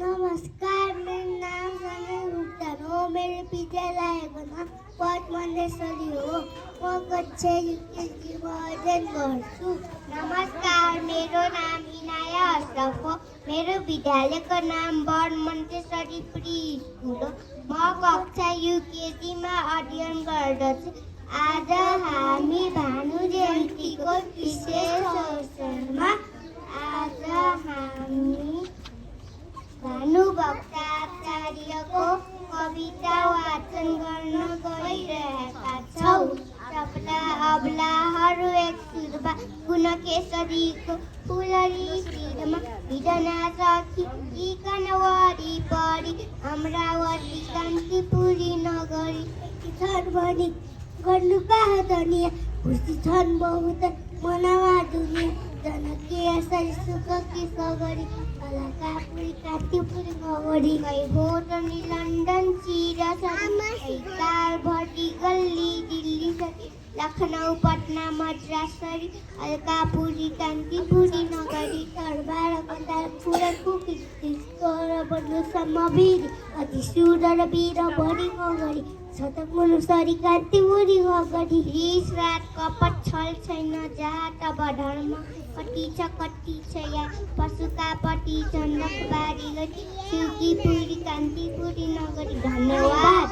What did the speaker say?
नमस्कार, मेरो नाम समीर भुक्तान हो। मेरो विद्यालयको नाम पद मन्देश्वरी हो। म कक्षा युकेजीमा अध्ययन गर्छु। नमस्कार, मेरो नाम इनाया अशरफ हो। मेरो विद्यालयको नाम पद मन्देश्वरी प्री स्कुल हो। म कक्षा युकेजीमा अध्ययन गर्दछु। आज हामी भानु जयन्तीको विशेष अवसरमा भानुभक्त आचार्यको कविता वाचन गर्न गइरहेका छौँ। सबला अबलाहरू एक सुरमा गुणकेशरीको फुलरी शिरमा हिडना सखी इकन वरिपरि अमरावती कान्तिपुरी नगरी छन् गर्नु कहाँ दुनिया खुसी छन् बहुत मनमा दुनिया जनकीय सुख कि सगरी अलकापुरी कान्तिपुरी नगरी भोटनी लन्डन चिरसरी कार भटी गल्ली दिल्ली सरी लखनऊ पटना मद्रास सरी अलकापुरी कान्तिपुरी नगरी दरबार कतार पुरनको कीर्ति बन्नु सम्मवीर अति सुन्दर वीर भरि गरी सतक मनुसरी कान्तिपुरी गरी रिस रात कपट छल छैन जहाँ तब धर्म कति छ या पशुका पति चन्दक बारी गरी शिवकी पुरी कान्तिपुरी नगरी। धन्यवाद।